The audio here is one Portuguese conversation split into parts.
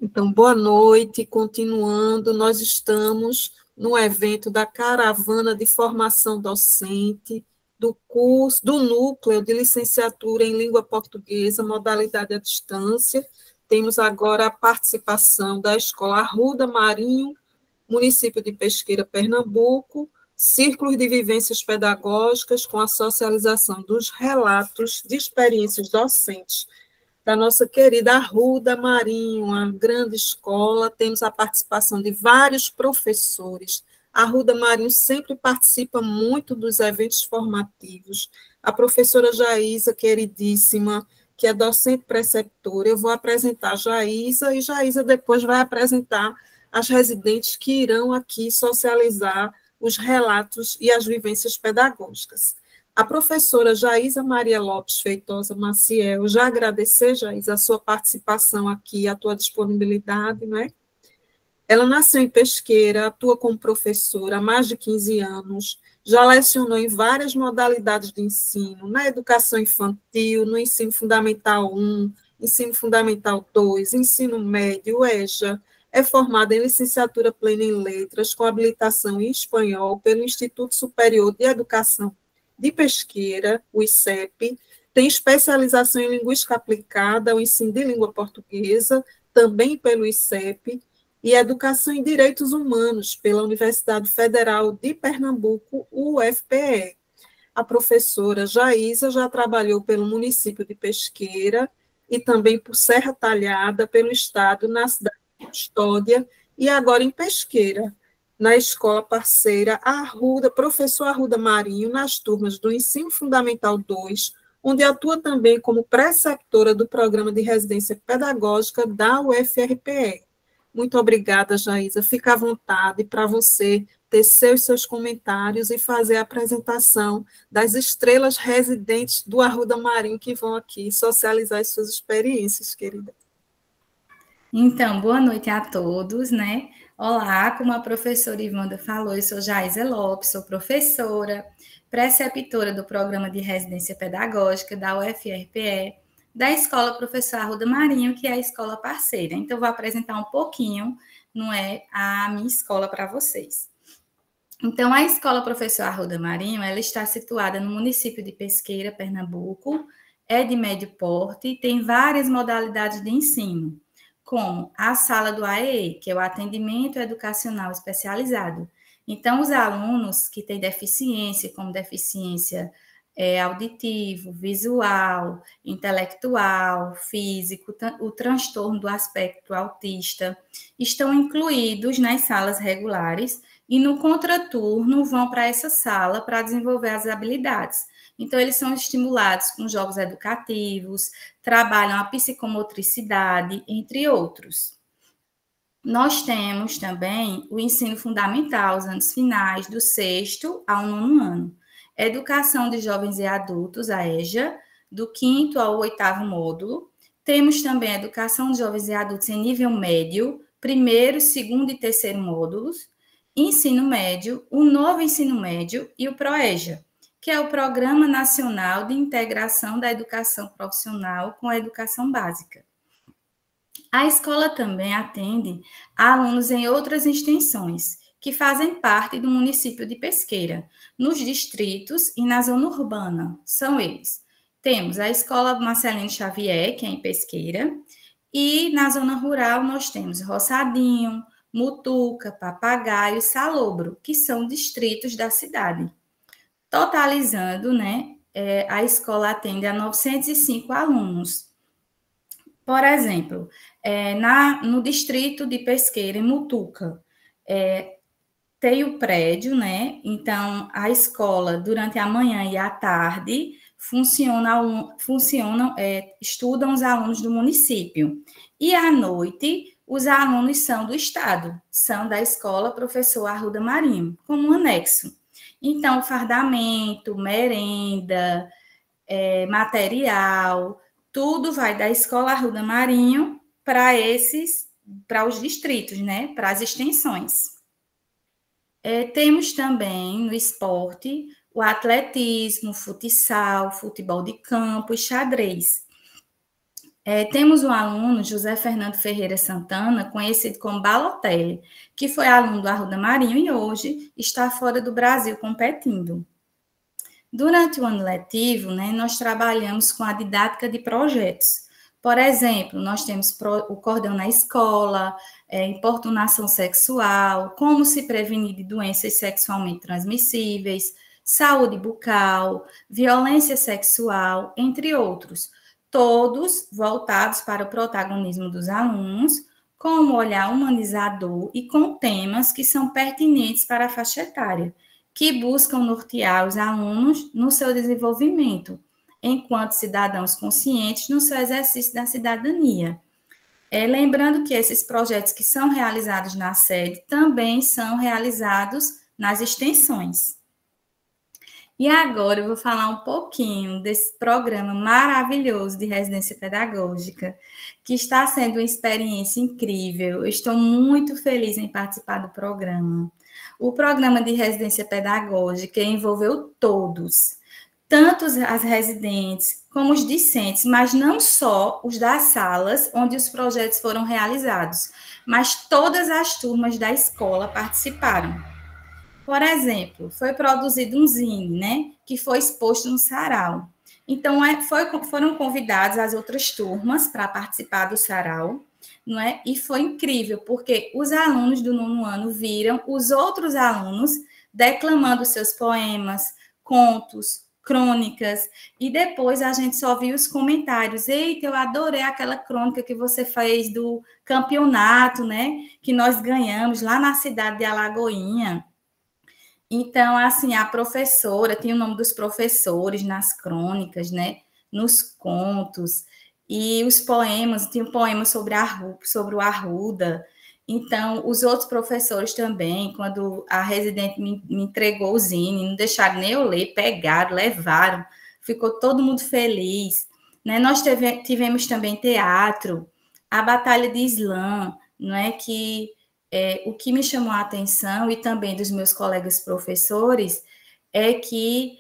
Então, boa noite. Continuando, nós estamos no evento da Caravana de Formação Docente do curso, do Núcleo de Licenciatura em Língua Portuguesa, modalidade à distância. Temos agora a participação da Escola Arruda Marinho, município de Pesqueira, Pernambuco, círculos de vivências pedagógicas com a socialização dos relatos de experiências docentes da nossa querida Arruda Marinho, uma grande escola, temos a participação de vários professores. A Arruda Marinho sempre participa muito dos eventos formativos. A professora Jaísa, queridíssima, que é docente preceptora, eu vou apresentar a Jaísa, e Jaísa depois vai apresentar as residentes que irão aqui socializar os relatos e as vivências pedagógicas. A professora Jaísa Maria Lopes Feitosa Maciel, já agradecer, Jaísa, a sua participação aqui, a tua disponibilidade, né? Ela nasceu em Pesqueira, atua como professora há mais de 15 anos, já lecionou em várias modalidades de ensino, na educação infantil, no ensino fundamental 1, ensino fundamental 2, ensino médio, EJA, é formada em licenciatura plena em letras, com habilitação em espanhol pelo Instituto Superior de Educação de Pesqueira, o ICEP, tem especialização em linguística aplicada ao ensino de língua portuguesa, também pelo ICEP, e educação em direitos humanos pela Universidade Federal de Pernambuco, UFPE. A professora Jaísa já trabalhou pelo município de Pesqueira e também por Serra Talhada, pelo estado, na cidade de Custódia, e agora em Pesqueira, na escola parceira Arruda, professor Arruda Marinho, nas turmas do Ensino Fundamental 2, onde atua também como preceptora do Programa de Residência Pedagógica da UFRPE. Muito obrigada, Jaísa. Fica à vontade para você tecer os seus comentários e fazer a apresentação das estrelas residentes do Arruda Marinho que vão aqui socializar as suas experiências, querida. Então, boa noite a todos, né? Olá, como a professora Ivanda falou, eu sou Jaísa Lopes, sou professora, preceptora do Programa de Residência Pedagógica da UFRPE, da Escola Professor Arruda Marinho, que é a escola parceira. Então, vou apresentar um pouquinho, não é, a minha escola para vocês. Então, a Escola Professor Arruda Marinho, ela está situada no município de Pesqueira, Pernambuco, é de médio porte, tem várias modalidades de ensino, como a sala do AEE, que é o Atendimento Educacional Especializado. Então, os alunos que têm deficiência, como deficiência auditivo, visual, intelectual, físico, o transtorno do aspecto autista, estão incluídos nas salas regulares e no contraturno vão para essa sala para desenvolver as habilidades. Então, eles são estimulados com jogos educativos, trabalham a psicomotricidade, entre outros. Nós temos também o ensino fundamental, os anos finais, do 6º ao 9º ano. Educação de jovens e adultos, a EJA, do 5º ao 8º módulo. Temos também a educação de jovens e adultos em nível médio, 1º, 2º e 3º módulos. Ensino médio, o novo ensino médio e o PROEJA, que é o Programa Nacional de Integração da Educação Profissional com a Educação Básica. A escola também atende a alunos em outras extensões, que fazem parte do município de Pesqueira, nos distritos e na zona urbana. São eles. Temos a Escola Marcelino Xavier, que é em Pesqueira, e na zona rural nós temos Roçadinho, Mutuca, Papagaio e Salobro, que são distritos da cidade. Totalizando, né, a escola atende a 905 alunos. Por exemplo, no distrito de Pesqueira, em Mutuca, tem o prédio, né? Então, a escola, durante a manhã e a tarde, estudam os alunos do município. E à noite, os alunos são do estado, são da escola Professor Arruda Marinho, como um anexo. Então, fardamento, merenda, material, tudo vai da escola Arruda Marinho para os distritos, né? Para as extensões. Temos também no esporte o atletismo, futsal, futebol de campo e xadrez. Temos um aluno, José Fernando Ferreira Santana, conhecido como Balotelli, que foi aluno do Arruda Marinho e hoje está fora do Brasil competindo. Durante o ano letivo, né, nós trabalhamos com a didática de projetos. Por exemplo, nós temos o cordão na escola, importunação sexual, como se prevenir de doenças sexualmente transmissíveis, saúde bucal, violência sexual, entre outros. Todos voltados para o protagonismo dos alunos, com um olhar humanizador e com temas que são pertinentes para a faixa etária, que buscam nortear os alunos no seu desenvolvimento, enquanto cidadãos conscientes no seu exercício da cidadania. Lembrando que esses projetos que são realizados na sede também são realizados nas extensões. E agora eu vou falar um pouquinho desse programa maravilhoso de residência pedagógica, que está sendo uma experiência incrível. Eu estou muito feliz em participar do programa. O programa de residência pedagógica envolveu todos, tanto as residentes como os discentes, mas não só os das salas onde os projetos foram realizados, mas todas as turmas da escola participaram. Por exemplo, foi produzido um zine, né, que foi exposto no sarau. Então, foram convidadas as outras turmas para participar do sarau, não é? E foi incrível, porque os alunos do 9º ano viram os outros alunos declamando seus poemas, contos, crônicas, e depois a gente só viu os comentários. Eita, eu adorei aquela crônica que você fez do campeonato, né, que nós ganhamos lá na cidade de Alagoinha. Então, assim, a professora, tinha o nome dos professores nas crônicas, né, nos contos, e os poemas, tinha um poema sobre o Arruda. Então, os outros professores também, quando a residente me entregou o zine, não deixaram nem eu ler, pegaram, levaram, ficou todo mundo feliz. Né? Nós tivemos também teatro, a Batalha de Islã, não é? O que me chamou a atenção, e também dos meus colegas professores, é que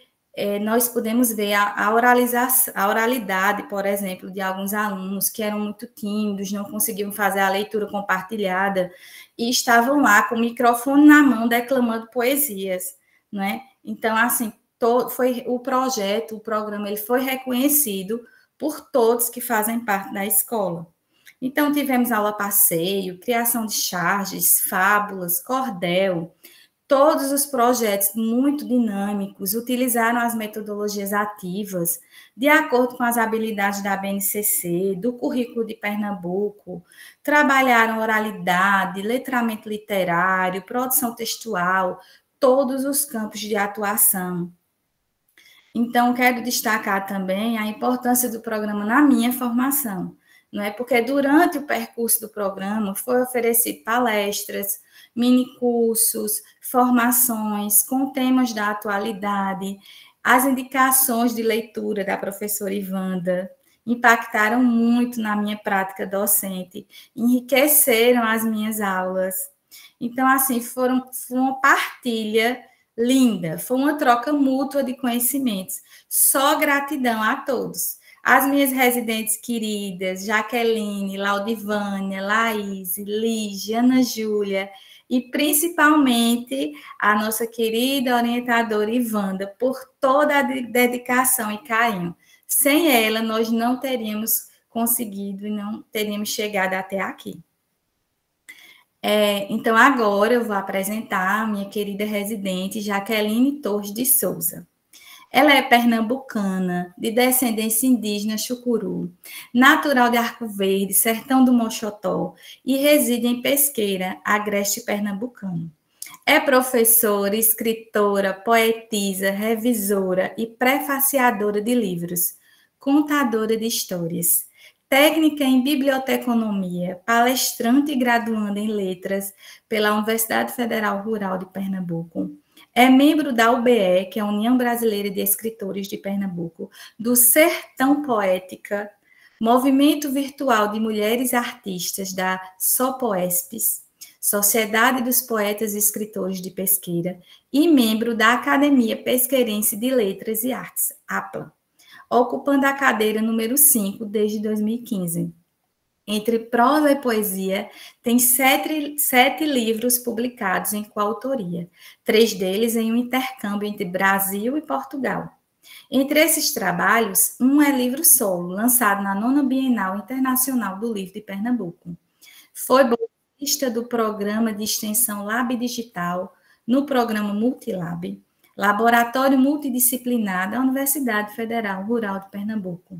nós pudemos ver a oralidade, por exemplo, de alguns alunos que eram muito tímidos, não conseguiam fazer a leitura compartilhada, e estavam lá com o microfone na mão, declamando poesias, né? Então, assim, foi o programa, ele foi reconhecido por todos que fazem parte da escola. Então, tivemos aula passeio, criação de charges, fábulas, cordel. Todos os projetos muito dinâmicos utilizaram as metodologias ativas, de acordo com as habilidades da BNCC, do currículo de Pernambuco, trabalharam oralidade, letramento literário, produção textual, todos os campos de atuação. Então, quero destacar também a importância do programa na minha formação, não é? Porque durante o percurso do programa foi oferecido palestras, minicursos, formações com temas da atualidade, as indicações de leitura da professora Ivanda impactaram muito na minha prática docente, enriqueceram as minhas aulas. Então, assim, foi uma partilha linda, foi uma troca mútua de conhecimentos. Só gratidão a todos. As minhas residentes queridas, Jaqueline, Laudivânia, Laís, Lígia, Ana Júlia, e principalmente a nossa querida orientadora Ivanda, por toda a dedicação e carinho. Sem ela, nós não teríamos conseguido e não teríamos chegado até aqui. Então, agora eu vou apresentar a minha querida residente, Jaqueline Torres de Souza. Ela é pernambucana, de descendência indígena chucuru, natural de Arco Verde, sertão do Moxotó, e reside em Pesqueira, agreste pernambucano. É professora, escritora, poetisa, revisora e prefaciadora de livros, contadora de histórias, técnica em biblioteconomia, palestrante e graduanda em letras pela Universidade Federal Rural de Pernambuco. É membro da UBE, que é a União Brasileira de Escritores de Pernambuco, do Sertão Poética, Movimento Virtual de Mulheres Artistas da SOPOESPES, Sociedade dos Poetas e Escritores de Pesqueira, e membro da Academia Pesqueirense de Letras e Artes, APLA. ocupando a cadeira número 5 desde 2015. Entre prosa e poesia, tem sete livros publicados em coautoria, 3 deles em um intercâmbio entre Brasil e Portugal. Entre esses trabalhos, um é livro solo, lançado na 9ª Bienal Internacional do Livro de Pernambuco. Foi bolsista do programa de extensão Lab Digital, no programa Multilab, laboratório multidisciplinar da Universidade Federal Rural de Pernambuco.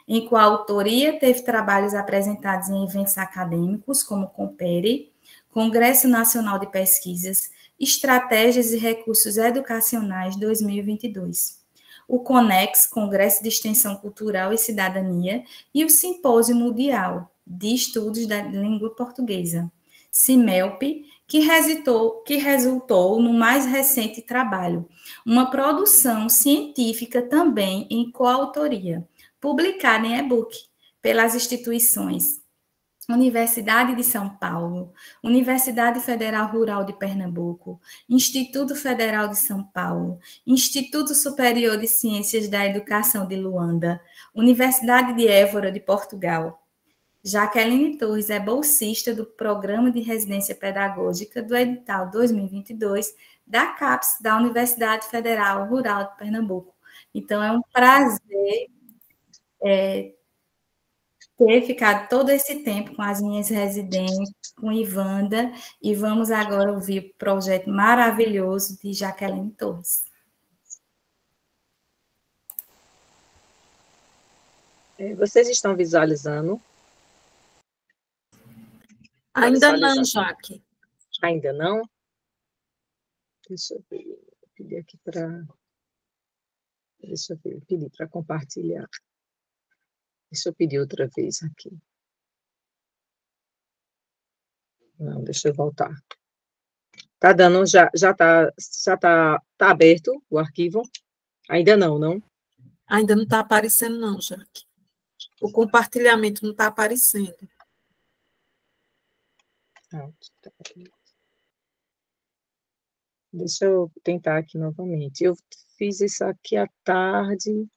Em coautoria, teve trabalhos apresentados em eventos acadêmicos, como Compere, Congresso Nacional de Pesquisas, Estratégias e Recursos Educacionais 2022. O CONEX, Congresso de Extensão Cultural e Cidadania, e o Simpósio Mundial de Estudos da Língua Portuguesa, CIMELP, que resultou no mais recente trabalho, uma produção científica também em coautoria, publicada em e-book pelas instituições Universidade de São Paulo, Universidade Federal Rural de Pernambuco, Instituto Federal de São Paulo, Instituto Superior de Ciências da Educação de Luanda, Universidade de Évora de Portugal. Jaqueline Torres é bolsista do Programa de Residência Pedagógica do edital 2022 da CAPES, da Universidade Federal Rural de Pernambuco. Então, é um prazer ter ficado todo esse tempo com as minhas residentes, com Ivanda, e vamos agora ouvir o projeto maravilhoso de Jaqueline Torres. Vocês estão visualizando? Ainda não, Jaque. Ainda não? Deixa eu ver. Pedir aqui para... Deixa eu ver. Pedir para compartilhar. Deixa eu pedir outra vez aqui. Não, deixa eu voltar. Tá dando, já tá aberto o arquivo? Ainda não, não? Ainda não está aparecendo, não, Jaque. O compartilhamento não está aparecendo. Deixa eu tentar aqui novamente. Eu fiz isso aqui à tarde.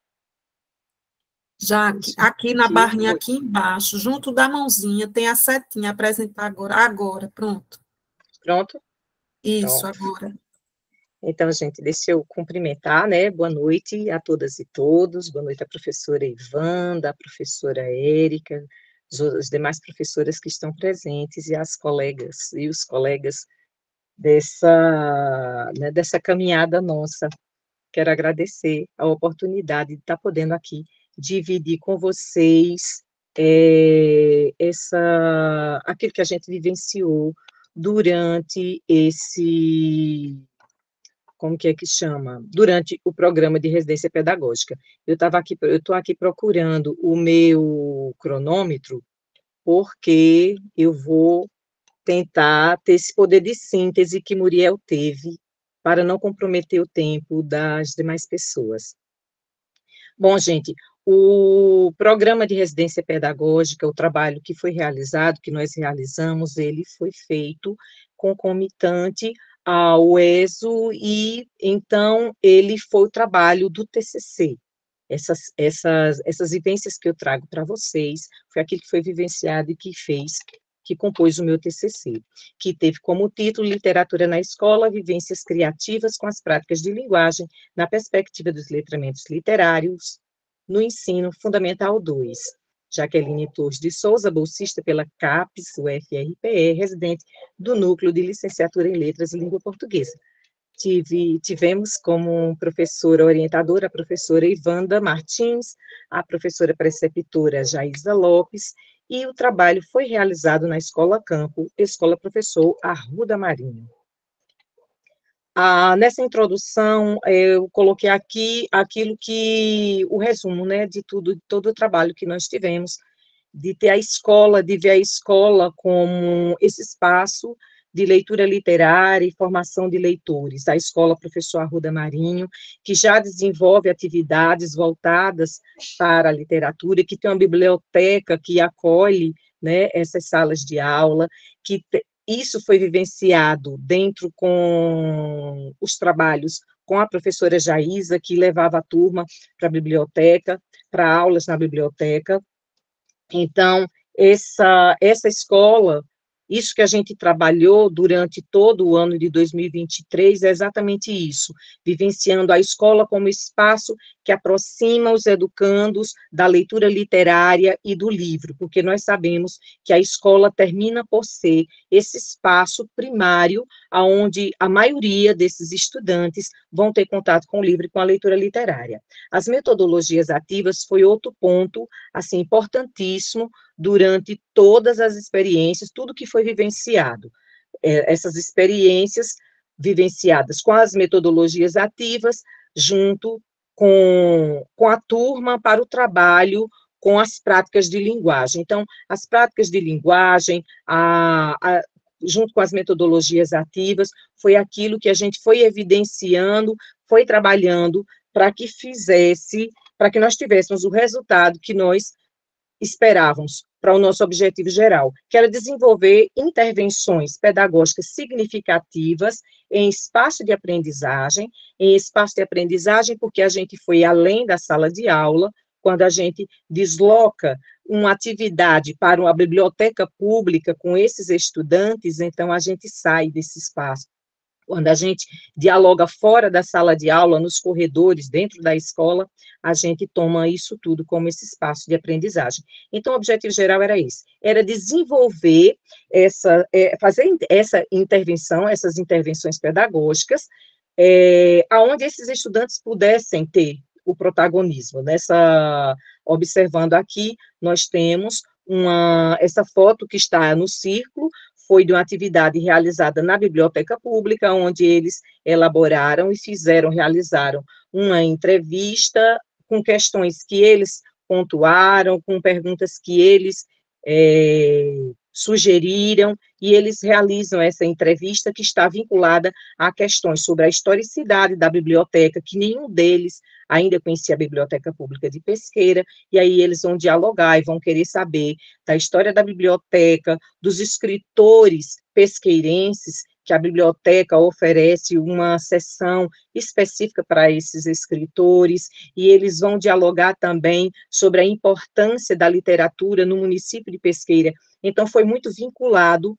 Jaque, aqui na barrinha, aqui embaixo, junto da mãozinha, tem a setinha, apresentar agora. Agora, pronto. Pronto? Isso, Pronto. agora. Então, gente, deixa eu cumprimentar, né? Boa noite a todas e todos. Boa noite à professora Ivanda, à professora Érica, as demais professoras que estão presentes e as colegas e os colegas dessa caminhada nossa. Quero agradecer a oportunidade de estar podendo aqui dividir com vocês aquilo que a gente vivenciou durante como que chama? Durante o programa de residência pedagógica. Eu estou aqui procurando o meu cronômetro, porque eu vou tentar ter esse poder de síntese que Muriel teve, para não comprometer o tempo das demais pessoas. Bom, gente, o programa de residência pedagógica, o trabalho que foi realizado, que nós realizamos, ele foi feito concomitante ao ESO, e então ele foi o trabalho do TCC. Essas vivências que eu trago para vocês, foi aquilo que foi vivenciado e que compôs o meu TCC, que teve como título Literatura na Escola, Vivências Criativas com as Práticas de Linguagem na Perspectiva dos Letramentos Literários no Ensino Fundamental 2. Jaqueline Torres de Souza, bolsista pela CAPES, UFRPE, residente do Núcleo de Licenciatura em Letras e Língua Portuguesa. Tivemos como professora orientadora a professora Ivanda Martins, a professora preceptora Jaísa Lopes, e o trabalho foi realizado na Escola Campo, Escola Professor Arruda Marinho. Nessa introdução, eu coloquei aqui o resumo, né, de todo o trabalho que nós tivemos, de ver a escola como esse espaço de leitura literária e formação de leitores, a Escola Professor Arruda Marinho, que já desenvolve atividades voltadas para a literatura, que tem uma biblioteca que acolhe, né, essas salas de aula, que isso foi vivenciado dentro com os trabalhos com a professora Jaísa, que levava a turma para a biblioteca, para aulas na biblioteca. Então, essa escola, isso que a gente trabalhou durante todo o ano de 2023 é exatamente isso, vivenciando a escola como espaço que aproxima os educandos da leitura literária e do livro, porque nós sabemos que a escola termina por ser esse espaço primário, onde a maioria desses estudantes vão ter contato com o livro e com a leitura literária. As metodologias ativas foi outro ponto, assim, importantíssimo, durante todas as experiências, tudo que foi vivenciado. Essas experiências vivenciadas com as metodologias ativas, junto com a turma para o trabalho com as práticas de linguagem. Então, as práticas de linguagem, junto com as metodologias ativas, foi aquilo que a gente foi evidenciando, foi trabalhando para que nós tivéssemos o resultado que nós esperávamos para o nosso objetivo geral, que era desenvolver intervenções pedagógicas significativas em espaço de aprendizagem, porque a gente foi além da sala de aula, quando a gente desloca uma atividade para uma biblioteca pública com esses estudantes, então a gente sai desse espaço. Quando a gente dialoga fora da sala de aula, nos corredores, dentro da escola, a gente toma isso tudo como esse espaço de aprendizagem. Então, o objetivo geral era esse, era desenvolver fazer essa intervenção, essas intervenções pedagógicas, aonde esses estudantes pudessem ter o protagonismo. Observando aqui, nós temos essa foto que está no círculo, foi de uma atividade realizada na biblioteca pública, onde eles elaboraram e realizaram uma entrevista com questões que eles pontuaram, com perguntas que eles sugeriram, e eles realizam essa entrevista que está vinculada a questões sobre a historicidade da biblioteca, que nenhum deles ainda conhecia a Biblioteca Pública de Pesqueira, e aí eles vão dialogar e vão querer saber da história da biblioteca, dos escritores pesqueirenses, que a biblioteca oferece uma seção específica para esses escritores, e eles vão dialogar também sobre a importância da literatura no município de Pesqueira. Então, foi muito vinculado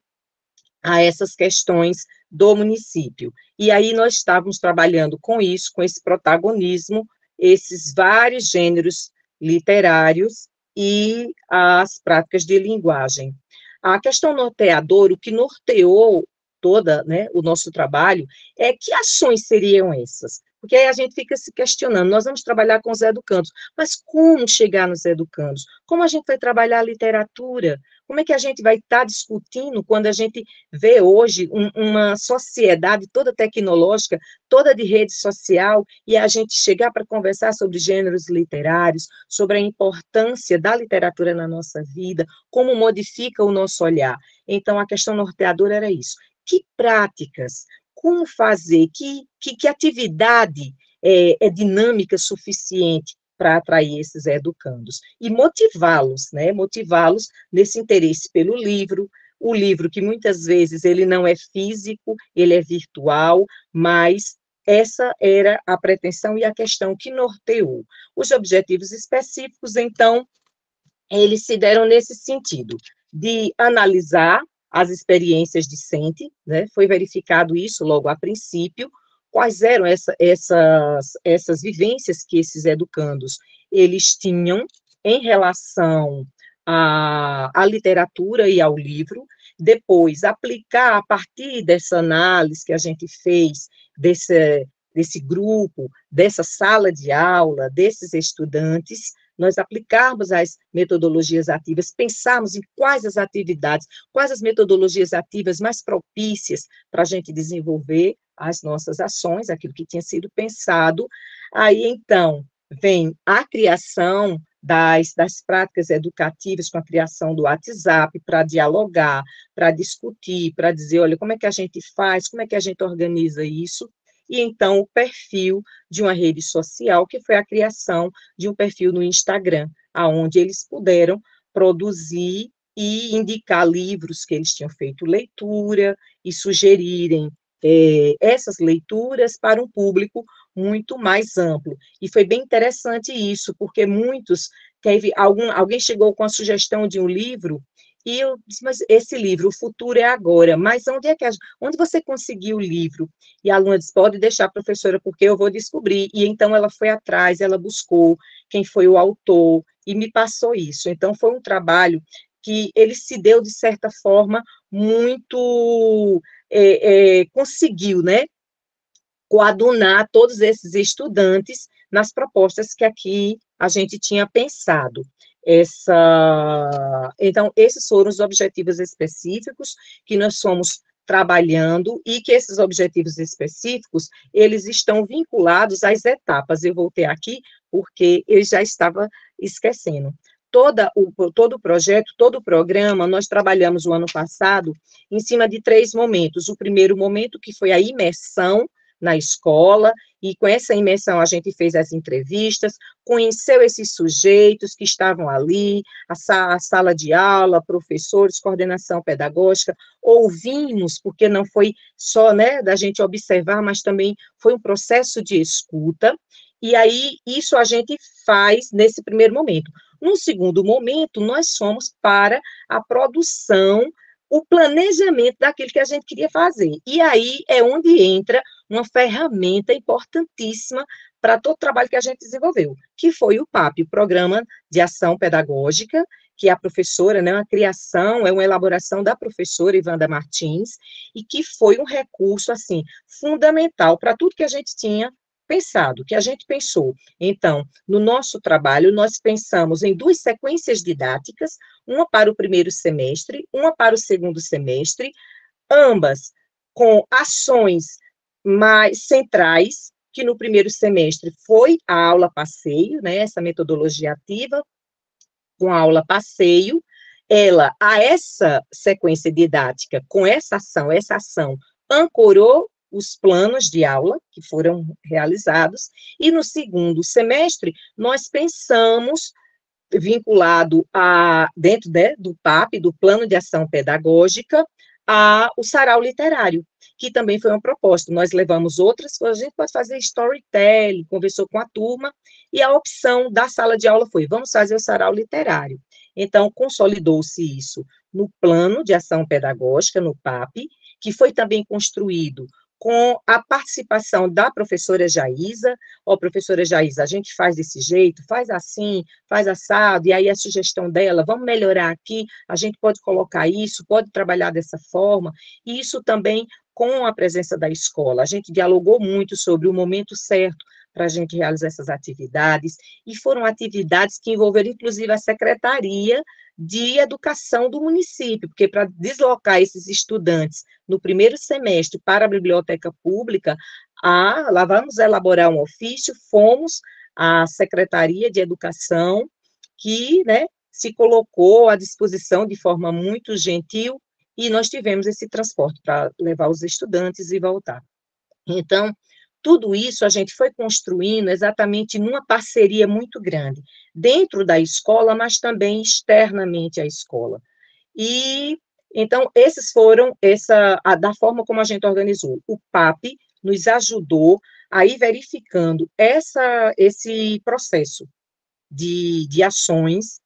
a essas questões do município. E aí nós estávamos trabalhando com isso, com esse protagonismo, esses vários gêneros literários e as práticas de linguagem. A questão norteadora, o que norteou toda, né, o nosso trabalho, é que ações seriam essas? Porque aí a gente fica se questionando, nós vamos trabalhar com os educandos, mas como chegar nos educandos? Como a gente vai trabalhar a literatura? Como é que a gente vai estar discutindo quando a gente vê hoje uma sociedade toda tecnológica, toda de rede social, e a gente chegar para conversar sobre gêneros literários, sobre a importância da literatura na nossa vida, como modifica o nosso olhar? Então, a questão norteadora era isso. Que práticas, como fazer, que atividade é dinâmica suficiente para atrair esses educandos e motivá-los, né? Motivá-los nesse interesse pelo livro, o livro que muitas vezes ele não é físico, ele é virtual, mas essa era a pretensão e a questão que norteou. Os objetivos específicos, então, eles se deram nesse sentido, de analisar as experiências discentes, né? Foi verificado isso logo a princípio, quais eram essas vivências que esses educandos eles tinham em relação à literatura e ao livro, depois aplicar a partir dessa análise que a gente fez, desse grupo, dessa sala de aula, desses estudantes, nós aplicarmos as metodologias ativas, pensarmos em quais as atividades, quais as metodologias ativas mais propícias para a gente desenvolver as nossas ações, aquilo que tinha sido pensado. Aí, então, vem a criação das práticas educativas, com a criação do WhatsApp, para dialogar, para discutir, para dizer, olha, como é que a gente faz, como é que a gente organiza isso, e então o perfil de uma rede social, que foi a criação de um perfil no Instagram, onde eles puderam produzir e indicar livros que eles tinham feito leitura e sugerirem essas leituras para um público muito mais amplo. E foi bem interessante isso, porque alguém chegou com a sugestão de um livro, e eu disse, mas esse livro, O Futuro é Agora, mas onde você conseguiu o livro? E a aluna disse, pode deixar, professora, porque eu vou descobrir. E então ela foi atrás, ela buscou quem foi o autor, e me passou isso. Então foi um trabalho que ele se deu, de certa forma, muito... conseguiu, né, coadunar todos esses estudantes nas propostas que aqui a gente tinha pensado. Então, esses foram os objetivos específicos que nós fomos trabalhando, e que esses objetivos específicos, eles estão vinculados às etapas. Eu voltei aqui porque eu já estava esquecendo. Todo o projeto, todo o programa, nós trabalhamos o ano passado em cima de 3 momentos. O primeiro momento, que foi a imersão na escola, e com essa imersão a gente fez as entrevistas, conheceu esses sujeitos que estavam ali, a sala de aula, professores, coordenação pedagógica, ouvimos, porque não foi só, né, da gente observar, mas também foi um processo de escuta, e aí isso a gente faz nesse primeiro momento. No segundo momento, nós fomos para a produção, o planejamento daquilo que a gente queria fazer. E aí é onde entra uma ferramenta importantíssima para todo o trabalho que a gente desenvolveu, que foi o PAP, o Programa de Ação Pedagógica, que a professora, né, uma elaboração da professora Ivanda Martins, e que foi um recurso, assim, fundamental para tudo que a gente tinha pensado, que a gente pensou. Então, no nosso trabalho, nós pensamos em 2 sequências didáticas, uma para o primeiro semestre, uma para o segundo semestre, ambas com ações mais centrais, que no primeiro semestre foi a aula passeio, né, essa metodologia ativa, com a aula passeio, essa sequência didática, com essa ação ancorou os planos de aula que foram realizados, e no segundo semestre, nós pensamos, vinculado dentro, né, do PAP, do Plano de Ação Pedagógica, o sarau literário, que também foi uma proposta. Nós levamos outras coisas, a gente pode fazer storytelling, conversou com a turma, e a opção da sala de aula foi, vamos fazer o sarau literário. Então, consolidou-se isso no Plano de Ação Pedagógica, no PAP, que foi também construído com a participação da professora Jaísa. Professora Jaísa, a gente faz desse jeito, faz assim, faz assado, e aí a sugestão dela, vamos melhorar aqui, a gente pode colocar isso, pode trabalhar dessa forma, e isso também com a presença da escola. A gente dialogou muito sobre o momento certo para a gente realizar essas atividades, e foram atividades que envolveram, inclusive, a Secretaria de Educação do município, porque para deslocar esses estudantes no primeiro semestre para a biblioteca pública, lá vamos elaborar um ofício, fomos à Secretaria de Educação, que, né, se colocou à disposição de forma muito gentil, e nós tivemos esse transporte para levar os estudantes e voltar. Então, tudo isso a gente foi construindo exatamente numa parceria muito grande, dentro da escola, mas também externamente à escola. E, então, esses foram, da forma como a gente organizou. O PAP nos ajudou a ir verificando esse processo de ações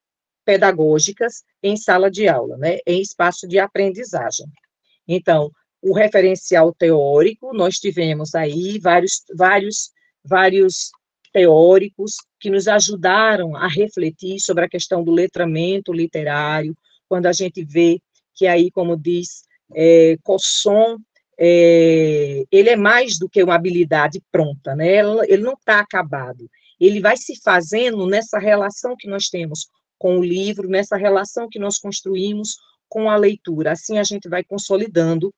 pedagógicas em sala de aula, né, em espaço de aprendizagem. Então, o referencial teórico, nós tivemos aí vários teóricos que nos ajudaram a refletir sobre a questão do letramento literário, quando a gente vê que aí, como diz Cosson, ele é mais do que uma habilidade pronta, né? Ele não está acabado, ele vai se fazendo nessa relação que nós temos com o livro, nessa relação que nós construímos com a leitura. Assim a gente vai consolidando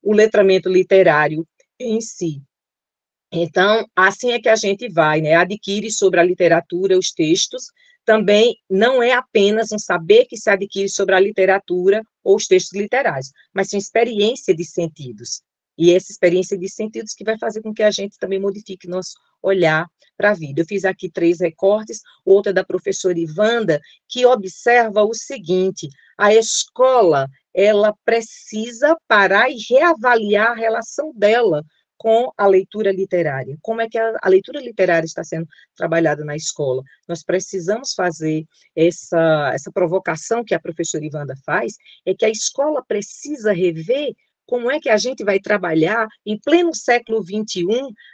o letramento literário em si. Então, assim é que a gente vai, né, adquire sobre a literatura os textos, também não é apenas um saber que se adquire sobre a literatura ou os textos literários, mas sim experiência de sentidos. E essa experiência de sentidos que vai fazer com que a gente também modifique nosso olhar para a vida. Eu fiz aqui 3 recortes, outra da professora Ivanda, que observa o seguinte: a escola, ela precisa parar e reavaliar a relação dela com a leitura literária. Como é que a leitura literária está sendo trabalhada na escola? Nós precisamos fazer essa provocação que a professora Ivanda faz, é que a escola precisa rever como é que a gente vai trabalhar, em pleno século XXI,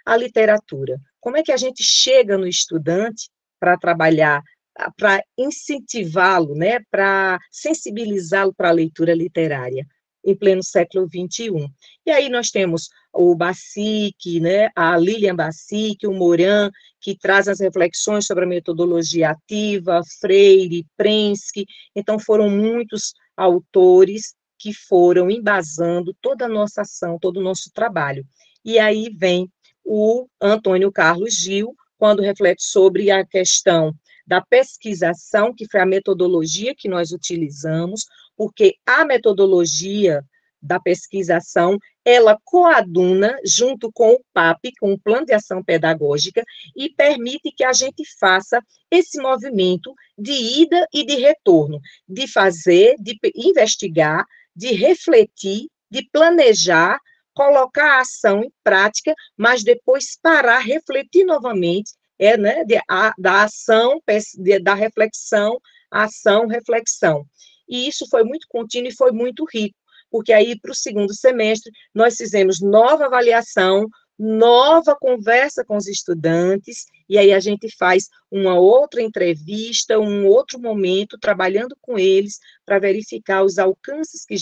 a literatura. Como é que a gente chega no estudante para trabalhar, para incentivá-lo, né, para sensibilizá-lo para a leitura literária, em pleno século XXI. E aí nós temos o Bassic, né, a Lilian Bassic, o Moran, que traz as reflexões sobre a metodologia ativa, Freire, Prensky. Então, foram muitos autores que foram embasando toda a nossa ação, todo o nosso trabalho. E aí vem o Antônio Carlos Gil, quando reflete sobre a questão da pesquisação, que foi a metodologia que nós utilizamos, porque a metodologia da pesquisação, ela coaduna junto com o PAP, com o Plano de Ação Pedagógica, e permite que a gente faça esse movimento de ida e de retorno, de fazer, de investigar, de refletir, de planejar, colocar a ação em prática, mas depois parar, refletir novamente, né, da ação, da reflexão, ação, reflexão. E isso foi muito contínuo e foi muito rico, porque aí, para o segundo semestre, nós fizemos nova avaliação, nova conversa com os estudantes, e aí a gente faz uma outra entrevista, um outro momento, trabalhando com eles, para verificar os alcances que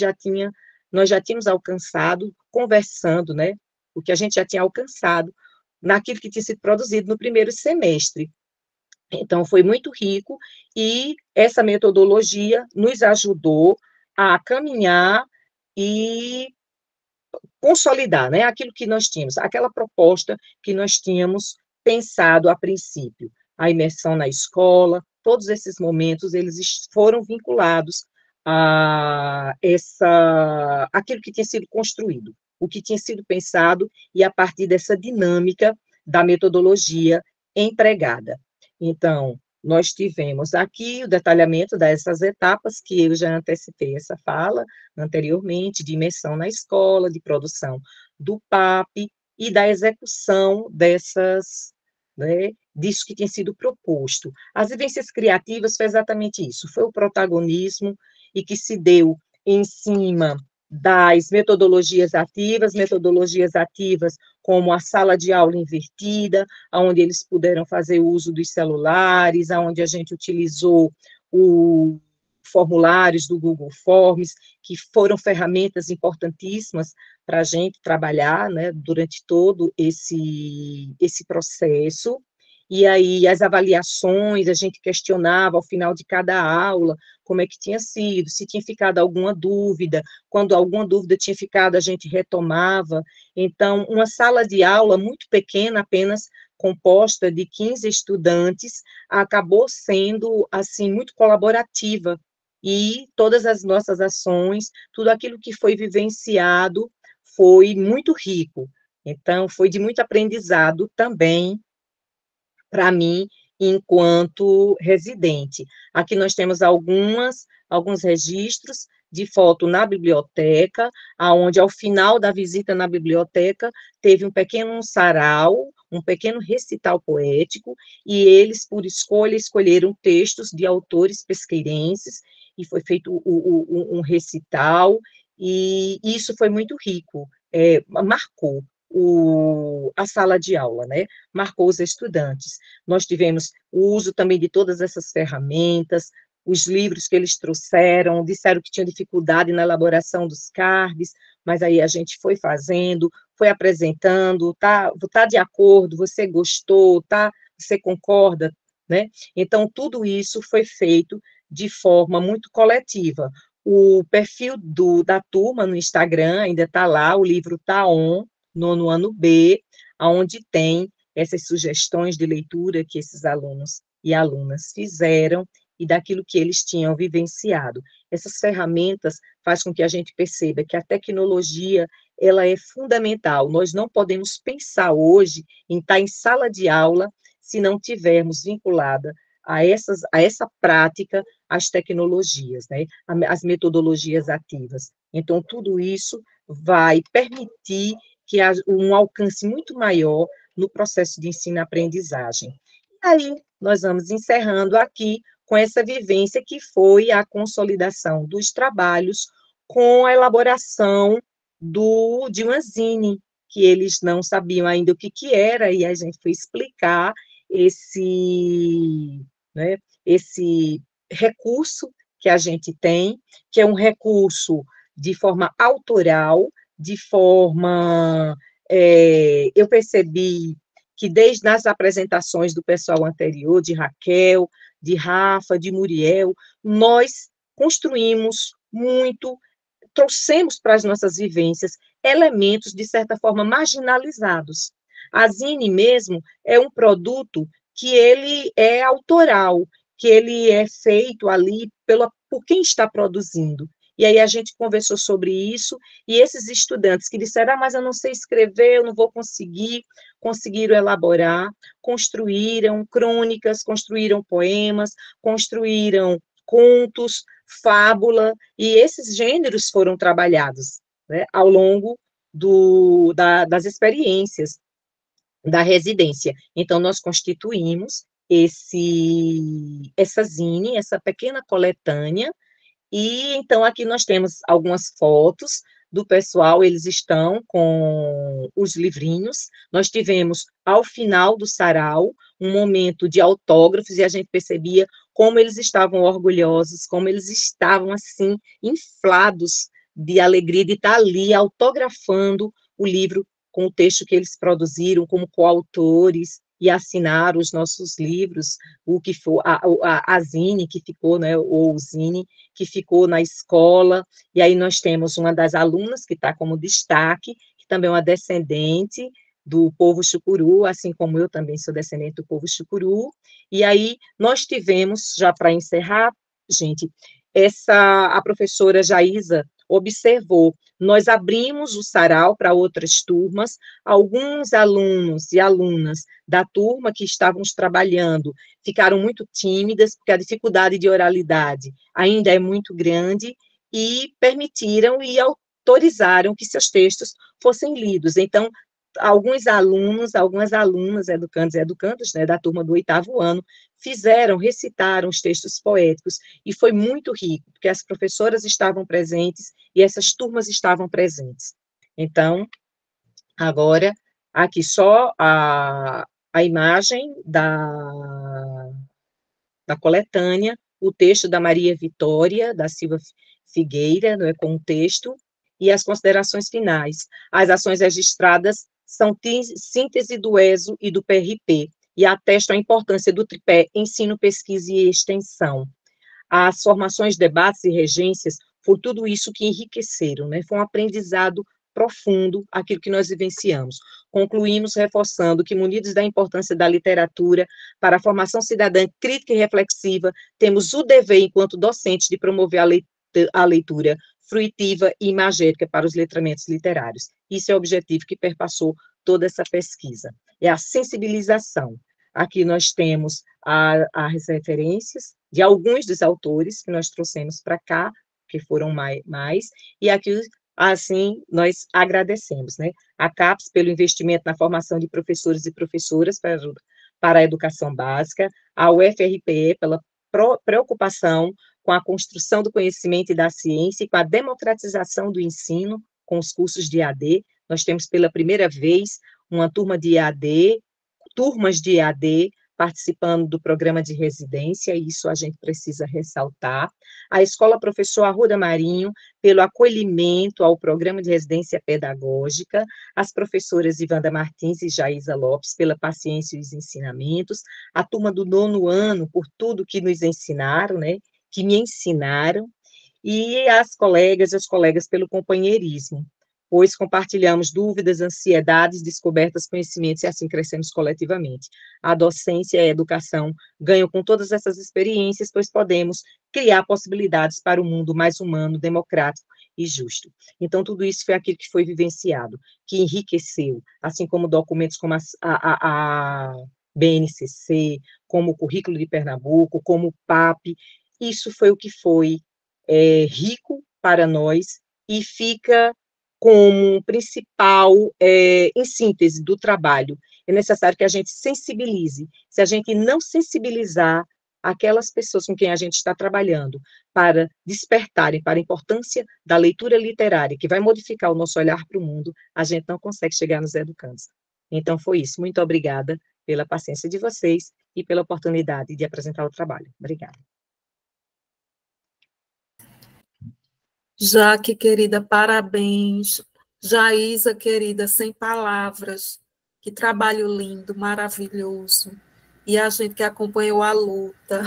nós já tínhamos alcançado, conversando, né, o que a gente já tinha alcançado, naquilo que tinha sido produzido no primeiro semestre. Então, foi muito rico, e essa metodologia nos ajudou a caminhar e consolidar, né, aquilo que nós tínhamos, aquela proposta que nós tínhamos pensado a princípio. A imersão na escola, todos esses momentos, eles foram vinculados a aquilo que tinha sido construído, o que tinha sido pensado, e a partir dessa dinâmica da metodologia empregada. Então, nós tivemos aqui o detalhamento dessas etapas, que eu já antecipei essa fala anteriormente, de imersão na escola, de produção do PAP e da execução disso que tem sido proposto. As vivências criativas foi exatamente isso, foi o protagonismo, e que se deu em cima das metodologias ativas como a sala de aula invertida, onde eles puderam fazer uso dos celulares, onde a gente utilizou os formulários do Google Forms, que foram ferramentas importantíssimas para a gente trabalhar, né, durante todo esse processo. E aí, as avaliações, a gente questionava ao final de cada aula como é que tinha sido, se tinha ficado alguma dúvida, quando alguma dúvida tinha ficado, a gente retomava. Então, uma sala de aula muito pequena, apenas composta de 15 estudantes, acabou sendo, assim, muito colaborativa, e todas as nossas ações, tudo aquilo que foi vivenciado, foi muito rico. Então, foi de muito aprendizado também, para mim, enquanto residente. Aqui nós temos alguns registros de foto na biblioteca, aonde ao final da visita na biblioteca teve um pequeno sarau, um pequeno recital poético, e eles, por escolha, escolheram textos de autores pesqueirenses, e foi feito um recital, e isso foi muito rico, marcou a sala de aula, né? Marcou os estudantes. Nós tivemos o uso também de todas essas ferramentas, os livros que eles trouxeram, disseram que tinham dificuldade na elaboração dos cards, mas aí a gente foi fazendo, foi apresentando, tá de acordo, você gostou, tá, você concorda, né? Então, tudo isso foi feito de forma muito coletiva. O perfil da turma no Instagram ainda está lá, o livro está no ano B, onde tem essas sugestões de leitura que esses alunos e alunas fizeram, e daquilo que eles tinham vivenciado. Essas ferramentas fazem com que a gente perceba que a tecnologia, ela é fundamental. Nós não podemos pensar hoje em estar em sala de aula se não tivermos vinculada a essa prática as tecnologias, né? As metodologias ativas. Então, tudo isso vai permitir que haja um alcance muito maior no processo de ensino-aprendizagem. E aí, nós vamos encerrando aqui com essa vivência que foi a consolidação dos trabalhos com a elaboração de uma zine, que eles não sabiam ainda o que era, e a gente foi explicar né, esse recurso que a gente tem, que é um recurso de forma autoral, de forma... eu percebi que desde as apresentações do pessoal anterior, de Raquel, de Rafa, de Muriel, nós construímos muito, trouxemos para as nossas vivências elementos, de certa forma, marginalizados. A zine mesmo é um produto que ele é autoral, que ele é feito ali por quem está produzindo. E aí a gente conversou sobre isso, e esses estudantes que disseram, mas eu não sei escrever, eu não vou conseguir, conseguiram elaborar, construíram crônicas, construíram poemas, construíram contos, fábula, e esses gêneros foram trabalhados, né, ao longo das experiências da residência. Então, nós constituímos essa zine, essa pequena coletânea, e então aqui nós temos algumas fotos do pessoal, eles estão com os livrinhos. Nós tivemos, ao final do sarau, um momento de autógrafos, e a gente percebia como eles estavam orgulhosos, como eles estavam, assim, inflados de alegria de estar ali autografando o livro com o texto que eles produziram como coautores, e assinaram os nossos livros, o que for a zine que ficou, né, ou o zine que ficou na escola. E aí nós temos uma das alunas que está como destaque, que também é uma descendente do povo Chucuru, assim como eu também sou descendente do povo Chucuru. E aí nós tivemos, já para encerrar, gente, a professora Jaísa observou, nós abrimos o sarau para outras turmas, alguns alunos e alunas da turma que estávamos trabalhando ficaram muito tímidas, porque a dificuldade de oralidade ainda é muito grande, e permitiram e autorizaram que seus textos fossem lidos. Então, alguns alunos, algumas alunas, educandos e educandas, né, da turma do 8º ano, recitaram os textos poéticos, e foi muito rico, porque as professoras estavam presentes e essas turmas estavam presentes. Então, agora, aqui só a imagem da coletânea, o texto da Maria Vitória da Silva Figueira, não é, com o texto, e as considerações finais. As ações registradas são síntese do ESO e do PRP, e atestam a importância do tripé ensino, pesquisa e extensão. As formações, debates e regências, foi tudo isso que enriqueceram, né? Foi um aprendizado profundo aquilo que nós vivenciamos. Concluímos reforçando que, munidos da importância da literatura para a formação cidadã crítica e reflexiva, temos o dever, enquanto docentes, de promover a leitura fruitiva e imagética para os letramentos literários. Isso é o objetivo que perpassou toda essa pesquisa. É a sensibilização. Aqui nós temos as referências de alguns dos autores que nós trouxemos para cá, que foram mais, e aqui, assim, nós agradecemos, né? A CAPES pelo investimento na formação de professores e professoras para a educação básica, a UFRPE pela preocupação com a construção do conhecimento e da ciência e com a democratização do ensino com os cursos de EAD. Nós temos pela primeira vez uma turmas de EAD participando do programa de residência, e isso a gente precisa ressaltar. A Escola Professor Arruda Marinho, pelo acolhimento ao programa de residência pedagógica, as professoras Ivanda Martins e Jaísa Lopes, pela paciência e os ensinamentos, a turma do 9º ano, por tudo que nos ensinaram, né, que me ensinaram, e as colegas e os colegas pelo companheirismo, pois compartilhamos dúvidas, ansiedades, descobertas, conhecimentos, e assim crescemos coletivamente. A docência e a educação ganham com todas essas experiências, pois podemos criar possibilidades para um mundo mais humano, democrático e justo. Então, tudo isso foi aquilo que foi vivenciado, que enriqueceu, assim como documentos como a BNCC, como o Currículo de Pernambuco, como o PAP, isso foi o que foi rico para nós e fica como principal, em síntese do trabalho. É necessário que a gente sensibilize. Se a gente não sensibilizar aquelas pessoas com quem a gente está trabalhando para despertarem para a importância da leitura literária, que vai modificar o nosso olhar para o mundo, a gente não consegue chegar nos educandos. Então, foi isso. Muito obrigada pela paciência de vocês e pela oportunidade de apresentar o trabalho. Obrigada. Jaque, querida, parabéns. Jaísa, querida, sem palavras. Que trabalho lindo, maravilhoso. E a gente que acompanhou a luta.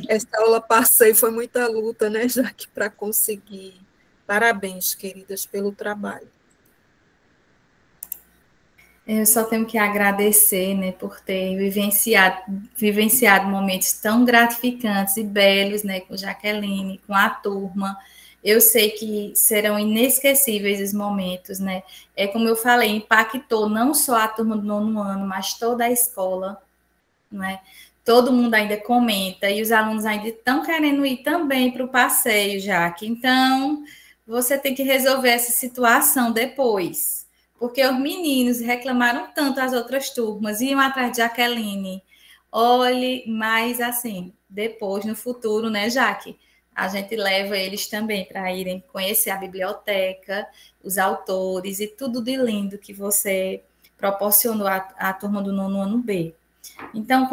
Essa aula passei, foi muita luta, né, Jaque, para conseguir. Parabéns, queridas, pelo trabalho. Eu só tenho que agradecer, né, por ter vivenciado momentos tão gratificantes e belos, né, com Jaqueline, com a turma. Eu sei que serão inesquecíveis os momentos, né? É como eu falei, impactou não só a turma do 9º ano, mas toda a escola, né? Todo mundo ainda comenta e os alunos ainda estão querendo ir também para o passeio, Jaque. Então, você tem que resolver essa situação depois. Porque os meninos reclamaram tanto as outras turmas, iam atrás de Jaqueline. Olhe, mas assim, depois, no futuro, né, Jaque? A gente leva eles também para irem conhecer a biblioteca, os autores e tudo de lindo que você proporcionou à turma do 9º ano B. Então,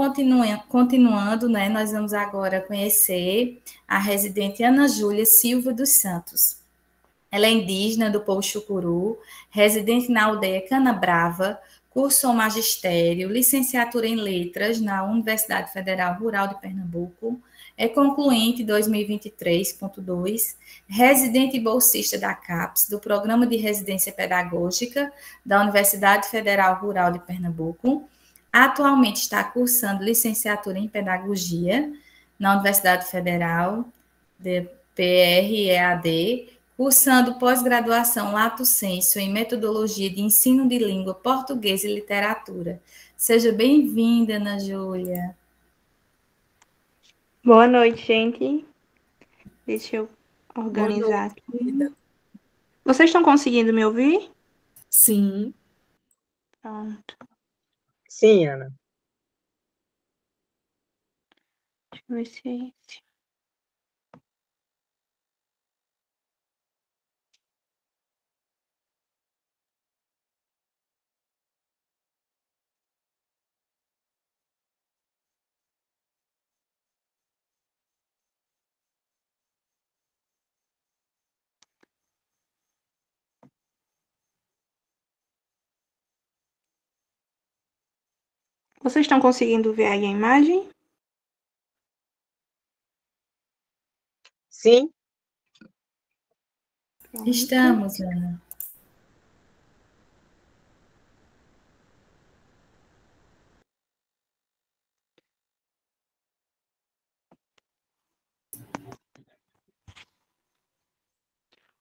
continuando, né, nós vamos agora conhecer a residente Ana Júlia Silva dos Santos. Ela é indígena do povo Chucuru, residente na aldeia Canabrava, cursou magistério, licenciatura em letras na Universidade Federal Rural de Pernambuco, é concluinte 2023.2, residente e bolsista da CAPES, do Programa de Residência Pedagógica da Universidade Federal Rural de Pernambuco. Atualmente está cursando licenciatura em Pedagogia na Universidade Federal de PREAD, cursando pós-graduação Lato Sensu em Metodologia de Ensino de Língua Portuguesa e Literatura. Seja bem-vinda, Ana Júlia. Boa noite, gente. Deixa eu organizar aqui. Vocês estão conseguindo me ouvir? Sim. Pronto. Sim, Ana. Deixa eu ver se é esse. Vocês estão conseguindo ver aí a imagem? Sim. Pronto. Estamos, Ana.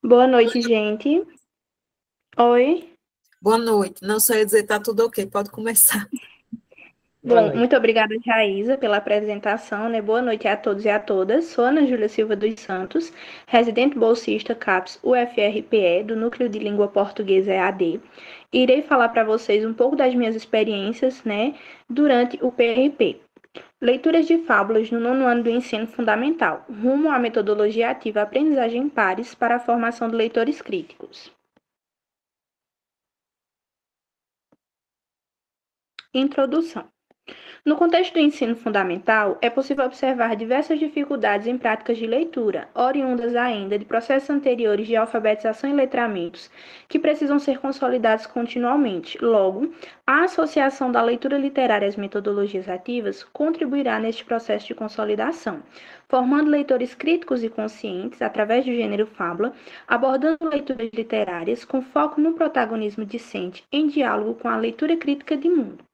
Boa noite, gente. Oi. Boa noite. Não só ia dizer, tá tudo ok, pode começar. Bom, muito obrigada, Jaísa, pela apresentação, né? Boa noite a todos e a todas. Sou Ana Júlia Silva dos Santos, residente bolsista CAPES UFRPE, do Núcleo de Língua Portuguesa EAD. Irei falar para vocês um pouco das minhas experiências, né, durante o PRP. Leituras de fábulas no 9º ano do ensino fundamental, rumo à metodologia ativa aprendizagem em pares para a formação de leitores críticos. Introdução. No contexto do ensino fundamental, é possível observar diversas dificuldades em práticas de leitura, oriundas ainda de processos anteriores de alfabetização e letramentos, que precisam ser consolidados continuamente. Logo, a associação da leitura literária às metodologias ativas contribuirá neste processo de consolidação, formando leitores críticos e conscientes através do gênero fábula, abordando leituras literárias com foco no protagonismo discente em diálogo com a leitura crítica de mundo.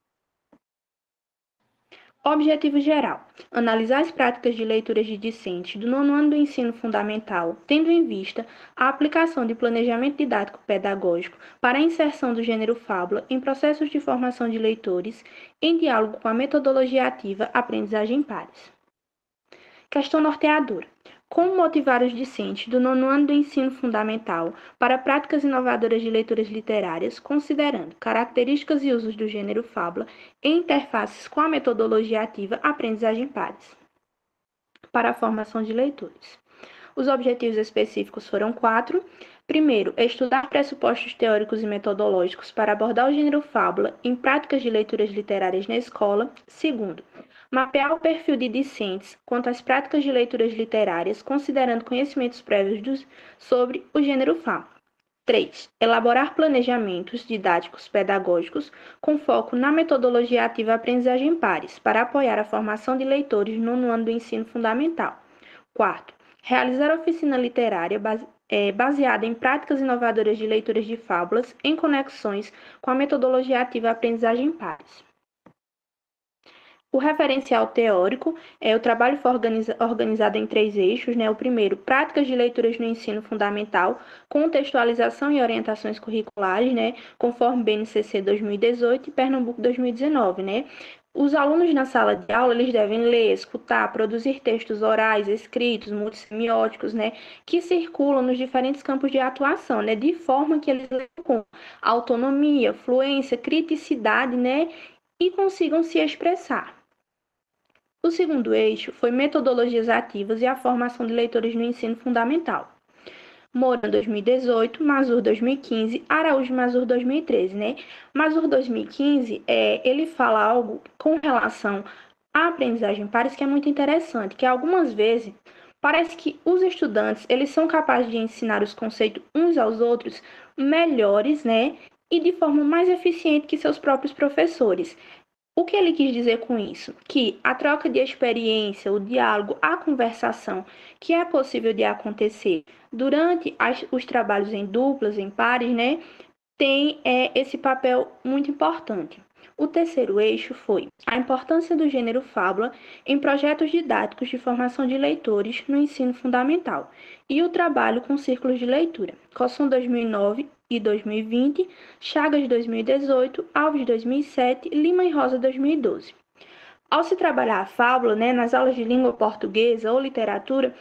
Objetivo geral: analisar as práticas de leituras de discentes do nono ano do ensino fundamental, tendo em vista a aplicação de planejamento didático-pedagógico para a inserção do gênero fábula em processos de formação de leitores, em diálogo com a metodologia ativa Aprendizagem em Pares. Questão norteadora: como motivar os discentes do nono ano do ensino fundamental para práticas inovadoras de leituras literárias, considerando características e usos do gênero fábula em interfaces com a metodologia ativa Aprendizagem em Pares? Para a formação de leitores. Os objetivos específicos foram 4. Primeiro, estudar pressupostos teóricos e metodológicos para abordar o gênero fábula em práticas de leituras literárias na escola. Segundo, mapear o perfil de discentes quanto às práticas de leituras literárias, considerando conhecimentos prévios sobre o gênero fábula. 3. Elaborar planejamentos didáticos pedagógicos com foco na metodologia ativa Aprendizagem em Pares, para apoiar a formação de leitores no nono ano do ensino fundamental. 4. Realizar oficina literária baseada em práticas inovadoras de leituras de fábulas em conexões com a metodologia ativa Aprendizagem em Pares. O referencial teórico, o trabalho foi organizado em 3 eixos, né? O primeiro, práticas de leituras no ensino fundamental, contextualização e orientações curriculares, né? Conforme BNCC 2018 e Pernambuco 2019, né? Os alunos na sala de aula, eles devem ler, escutar, produzir textos orais, escritos, multissemióticos, né? Que circulam nos diferentes campos de atuação, né? De forma que eles leiam com autonomia, fluência, criticidade, né? E consigam se expressar. O segundo eixo foi metodologias ativas e a formação de leitores no ensino fundamental. Moura 2018, Mazur 2015, Araújo Mazur 2013, né? Mazur 2015, ele fala algo com relação à aprendizagem em pares que é muito interessante, que algumas vezes parece que os estudantes, eles são capazes de ensinar os conceitos uns aos outros melhores, né? E de forma mais eficiente que seus próprios professores. O que ele quis dizer com isso? Que a troca de experiência, o diálogo, a conversação, que é possível de acontecer durante os trabalhos em duplas, em pares, né, tem esse papel muito importante. O terceiro eixo foi a importância do gênero fábula em projetos didáticos de formação de leitores no ensino fundamental e o trabalho com círculos de leitura. Cosson 2009 e 2020, Chagas 2018, Alves 2007, Lima e Rosa 2012. Ao se trabalhar a fábula, né, nas aulas de língua portuguesa ou literatura,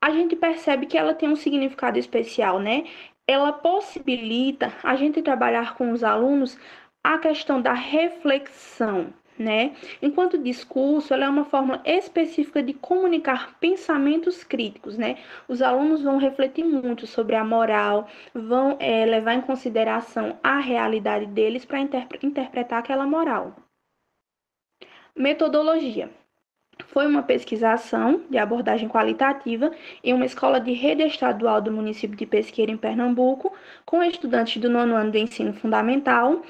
a gente percebe que ela tem um significado especial, né? Ela possibilita a gente trabalhar com os alunos a questão da reflexão, né? Enquanto discurso, ela é uma forma específica de comunicar pensamentos críticos, né? Os alunos vão refletir muito sobre a moral, vão levar em consideração a realidade deles para interpretar aquela moral. Metodologia. Foi uma pesquisação de abordagem qualitativa em uma escola de rede estadual do município de Pesqueira, em Pernambuco, com estudantes do nono ano do ensino fundamental.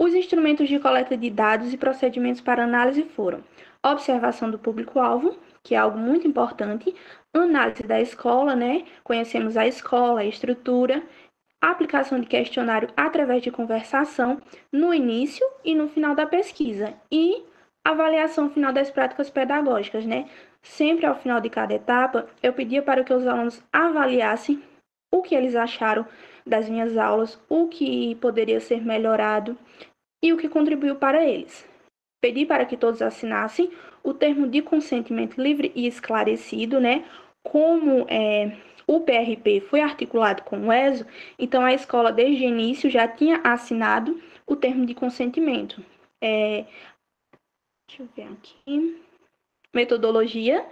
Os instrumentos de coleta de dados e procedimentos para análise foram observação do público-alvo, que é algo muito importante, análise da escola, né? Conhecemos a escola, a estrutura, aplicação de questionário através de conversação no início e no final da pesquisa e avaliação final das práticas pedagógicas, né? Sempre ao final de cada etapa, eu pedia para que os alunos avaliassem o que eles acharam das minhas aulas, o que poderia ser melhorado e o que contribuiu para eles. Pedi para que todos assinassem o termo de consentimento livre e esclarecido, né? Como o PRP foi articulado com o ESO, então a escola desde o início já tinha assinado o termo de consentimento. Deixa eu ver aqui. Metodologia.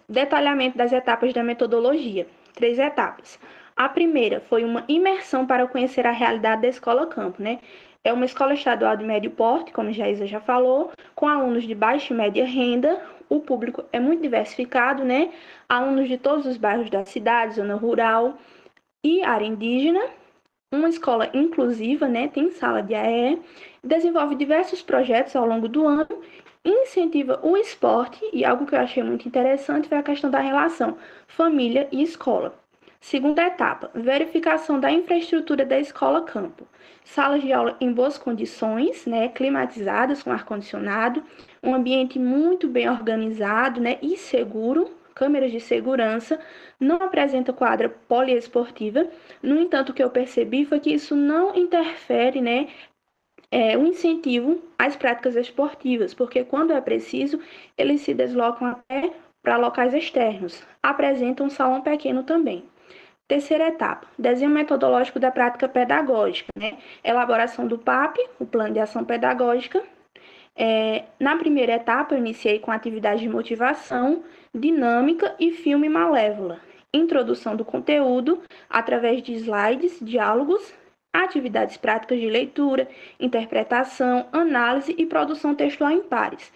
Detalhamento das etapas da metodologia. 3 etapas. A primeira foi uma imersão para conhecer a realidade da escola campo, né? É uma escola estadual de médio porte, como a Jaísa já falou, com alunos de baixa e média renda. O público é muito diversificado, né? Alunos de todos os bairros da cidade, zona rural e área indígena. Uma escola inclusiva, né? Tem sala de AE, desenvolve diversos projetos ao longo do ano, incentiva o esporte, e algo que eu achei muito interessante foi a questão da relação família e escola. Segunda etapa, verificação da infraestrutura da escola campo. Salas de aula em boas condições, né, climatizadas com ar-condicionado, um ambiente muito bem organizado, né, e seguro, câmeras de segurança, não apresenta quadra poliesportiva. No entanto, o que eu percebi foi que isso não interfere, né, um incentivo às práticas esportivas, porque quando é preciso, eles se deslocam até para locais externos. Apresentam um salão pequeno também. Terceira etapa, desenho metodológico da prática pedagógica, né? Elaboração do PAP, o Plano de Ação Pedagógica. Na primeira etapa, eu iniciei com atividade de motivação, dinâmica e filme Malévola. Introdução do conteúdo através de slides, diálogos, atividades práticas de leitura, interpretação, análise e produção textual em pares.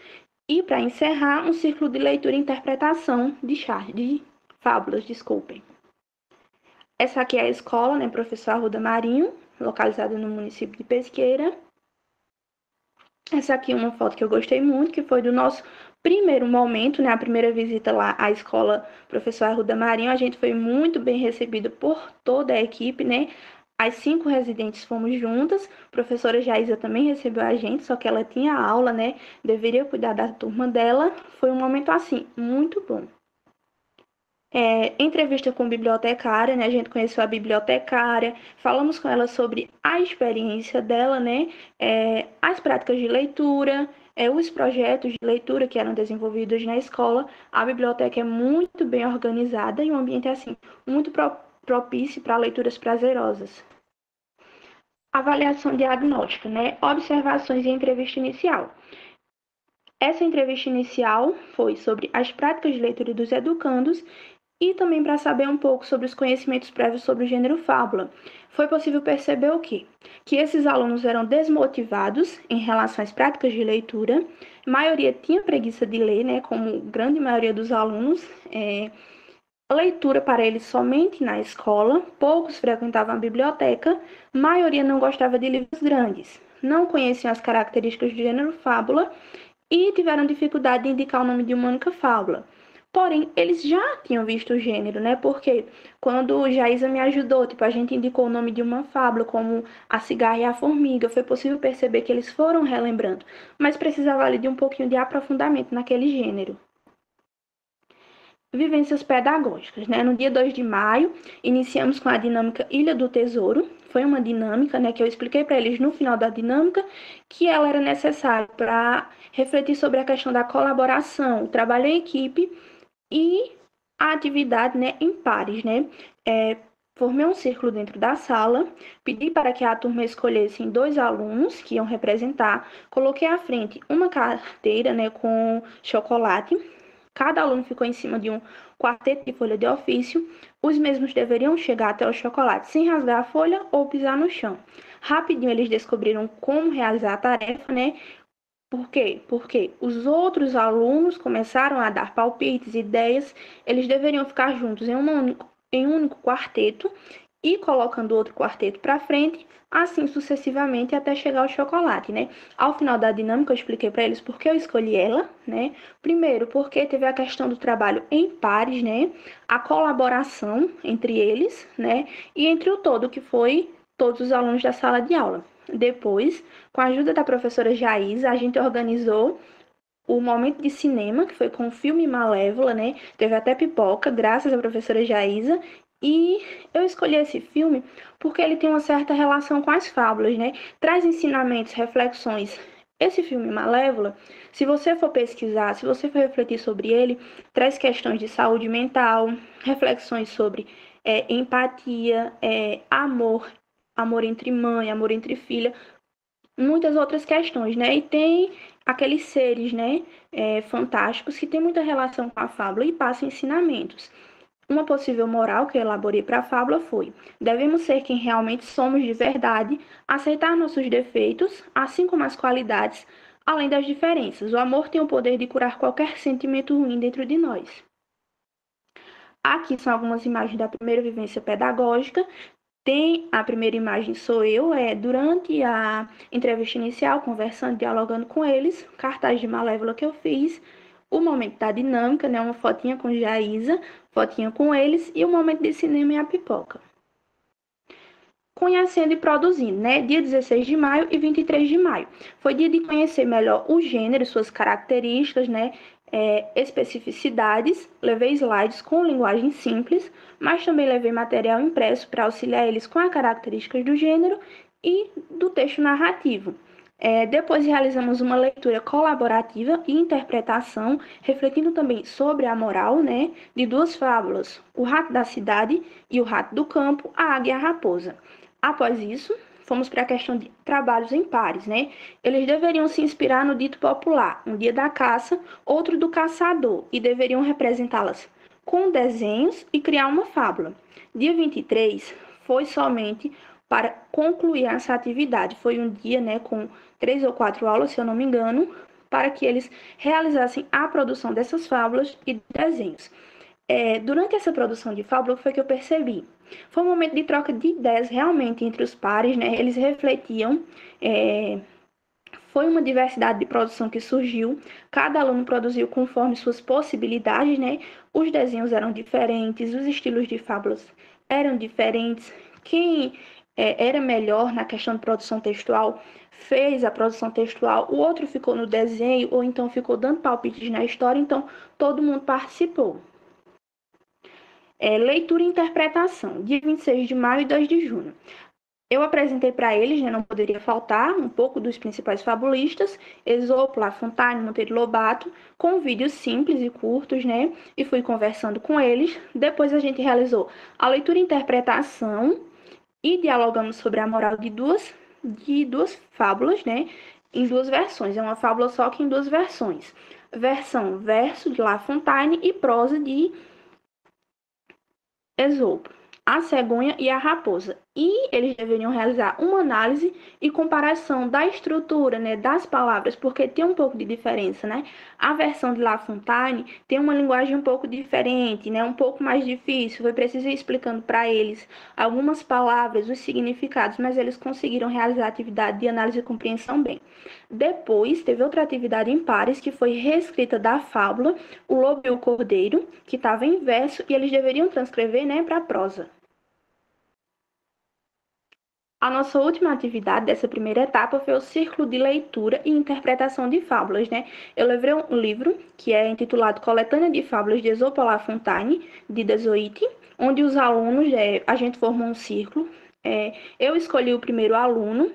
E, para encerrar, um círculo de leitura e interpretação de fábulas, desculpem. Essa aqui é a escola, né, Professor Arruda Marinho, localizada no município de Pesqueira. Essa aqui é uma foto que eu gostei muito, que foi do nosso primeiro momento, né, a primeira visita lá à escola Professor Arruda Marinho. A gente foi muito bem recebido por toda a equipe, né? As 5 residentes fomos juntas, a professora Jaísa também recebeu a gente, só que ela tinha aula, né? Deveria cuidar da turma dela. Foi um momento, assim, muito bom. Entrevista com bibliotecária, né? A gente conheceu a bibliotecária, falamos com ela sobre a experiência dela, né? As práticas de leitura, os projetos de leitura que eram desenvolvidos na escola. A biblioteca é muito bem organizada e um ambiente, assim, muito propício para leituras prazerosas. Avaliação diagnóstica, né? Observações e entrevista inicial. Essa entrevista inicial foi sobre as práticas de leitura dos educandos e também para saber um pouco sobre os conhecimentos prévios sobre o gênero fábula. Foi possível perceber o quê? Que esses alunos eram desmotivados em relação às práticas de leitura, a maioria tinha preguiça de ler, né, como grande maioria dos alunos, a leitura para eles somente na escola, poucos frequentavam a biblioteca, a maioria não gostava de livros grandes, não conheciam as características do gênero fábula e tiveram dificuldade de indicar o nome de uma única fábula. Porém, eles já tinham visto o gênero, né? Porque quando Jaísa me ajudou, a gente indicou o nome de uma fábula, como A Cigarra e a Formiga, foi possível perceber que eles foram relembrando, mas precisava ali de um pouquinho de aprofundamento naquele gênero. Vivências pedagógicas, né? No dia 2 de maio, iniciamos com a dinâmica Ilha do Tesouro. Foi uma dinâmica, né, que eu expliquei para eles no final da dinâmica, que ela era necessária para refletir sobre a questão da colaboração, o trabalho em equipe e a atividade, né, em pares, né? Formei um círculo dentro da sala, pedi para que a turma escolhesse 2 alunos que iam representar, coloquei à frente uma carteira, né, com chocolate. Cada aluno ficou em cima de um quarteto de folha de ofício. Os mesmos deveriam chegar até o chocolate sem rasgar a folha ou pisar no chão. Rapidinho eles descobriram como realizar a tarefa, né? Por quê? Porque os outros alunos começaram a dar palpites, ideias. Eles deveriam ficar juntos em um único quarteto e colocando outro quarteto para frente, assim sucessivamente até chegar ao chocolate, né? Ao final da dinâmica eu expliquei para eles por que eu escolhi ela, né? Primeiro, porque teve a questão do trabalho em pares, né? A colaboração entre eles, né? E entre o todo, que foi todos os alunos da sala de aula. Depois, com a ajuda da professora Jaísa, a gente organizou o momento de cinema, que foi com o filme Malévola, né? Teve até pipoca, graças à professora Jaísa. E eu escolhi esse filme porque ele tem uma certa relação com as fábulas, né? Traz ensinamentos, reflexões. Esse filme Malévola, se você for pesquisar, se você for refletir sobre ele, traz questões de saúde mental, reflexões sobre empatia, amor entre mãe, amor entre filha, muitas outras questões, né? E tem aqueles seres, né, fantásticos que têm muita relação com a fábula e passam ensinamentos. Uma possível moral que eu elaborei para a fábula foi: devemos ser quem realmente somos de verdade, aceitar nossos defeitos, assim como as qualidades, além das diferenças. O amor tem o poder de curar qualquer sentimento ruim dentro de nós. Aqui são algumas imagens da primeira vivência pedagógica. Tem a primeira imagem, sou eu, durante a entrevista inicial, conversando, dialogando com eles, cartaz de Malévola que eu fiz, o momento da dinâmica, né, uma fotinha com Jaísa, fotinha com eles, e o momento de cinema e a pipoca. conhecendo e produzindo, né? Dia 16 de maio e 23 de maio. Foi dia de conhecer melhor o gênero, suas características, né? Especificidades. Levei slides com linguagem simples, mas também levei material impresso para auxiliar eles com as características do gênero e do texto narrativo. Depois realizamos uma leitura colaborativa e interpretação, refletindo também sobre a moral, né, de duas fábulas, O Rato da Cidade e O Rato do Campo, a Águia e a Raposa. Após isso, fomos para a questão de trabalhos em pares, né? Eles deveriam se inspirar no dito popular, um dia da caça, outro do caçador, e deveriam representá-las com desenhos e criar uma fábula. Dia 23 foi somente para concluir essa atividade. Foi um dia, né, com 3 ou 4 aulas, se eu não me engano, para que eles realizassem a produção dessas fábulas e desenhos. Durante essa produção de fábula, foi que eu percebi. Foi um momento de troca de ideias realmente entre os pares, né? Eles refletiam. Foi uma diversidade de produção que surgiu. Cada aluno produziu conforme suas possibilidades, né? Os desenhos eram diferentes, os estilos de fábulas eram diferentes. Quem era melhor na questão de produção textual fez a produção textual, o outro ficou no desenho, ou então ficou dando palpites na história, então todo mundo participou. Leitura e interpretação, dia 26 de maio e 2 de junho. Eu apresentei para eles, né, não poderia faltar, um pouco dos principais fabulistas, Esopo, La Fontaine, Monteiro Lobato, com vídeos simples e curtos, né, e fui conversando com eles. Depois a gente realizou a leitura e interpretação e dialogamos sobre a moral de duas fábulas, né, em duas versões. É uma fábula só que em duas versões. Versão verso de La Fontaine e prosa de Esopo, a cegonha e a raposa. E eles deveriam realizar uma análise e comparação da estrutura, né, das palavras, porque tem um pouco de diferença, né? A versão de La Fontaine tem uma linguagem um pouco diferente, né, um pouco mais difícil. Foi preciso ir explicando para eles algumas palavras, os significados, mas eles conseguiram realizar a atividade de análise e compreensão bem. Depois, teve outra atividade em pares, que foi reescrita da fábula O Lobo e o Cordeiro, que estava em verso, e eles deveriam transcrever, né, para prosa. A nossa última atividade dessa primeira etapa foi o círculo de leitura e interpretação de fábulas, né? Eu levei um livro que é intitulado Coletânea de Fábulas de Esopo La Fontaine, de Desoite, onde os alunos, a gente formou um círculo. Eu escolhi o primeiro aluno,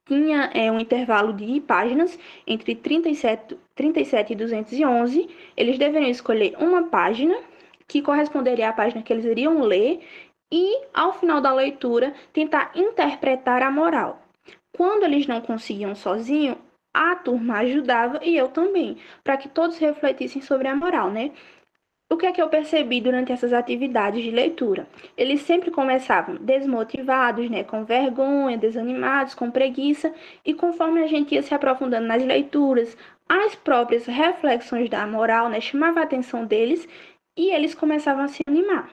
tinha um intervalo de páginas entre 37 e 211. Eles deveriam escolher uma página que corresponderia à página que eles iriam ler e, ao final da leitura, tentar interpretar a moral. Quando eles não conseguiam sozinho, a turma ajudava e eu também, para que todos refletissem sobre a moral, né? O que é que eu percebi durante essas atividades de leitura? Eles sempre começavam desmotivados, né, com vergonha, desanimados, com preguiça, e conforme a gente ia se aprofundando nas leituras, as próprias reflexões da moral, né, chamavam a atenção deles e eles começavam a se animar.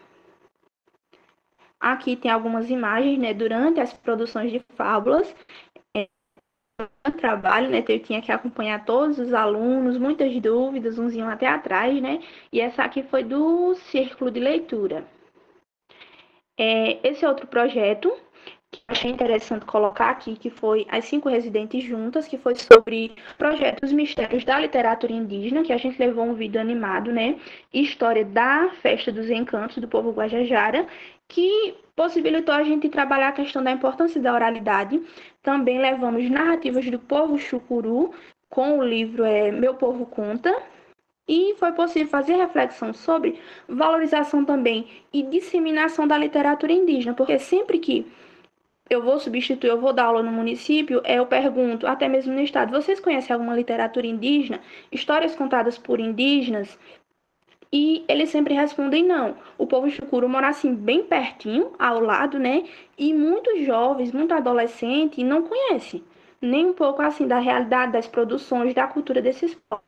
Aqui tem algumas imagens, né, durante as produções de fábulas. Trabalho, né, eu tinha que acompanhar todos os alunos, muitas dúvidas, uns iam até atrás, né, e essa aqui foi do Círculo de Leitura. Esse outro projeto, que achei interessante colocar aqui, que foi As 5 Residentes Juntas, que foi sobre projetos mistérios da literatura indígena, que a gente levou um vídeo animado, né, história da Festa dos Encantos do povo Guajajara, que possibilitou a gente trabalhar a questão da importância da oralidade. Também levamos narrativas do povo Chucuru, com o livro Meu Povo Conta, e foi possível fazer reflexão sobre valorização também e disseminação da literatura indígena, porque sempre que eu vou dar aula no município, eu pergunto, até mesmo no estado, vocês conhecem alguma literatura indígena? Histórias contadas por indígenas? E eles sempre respondem não. O povo chucuru mora assim bem pertinho, ao lado, né? E muitos jovens, muito adolescentes não conhecem nem um pouco assim da realidade das produções, da cultura desses povos.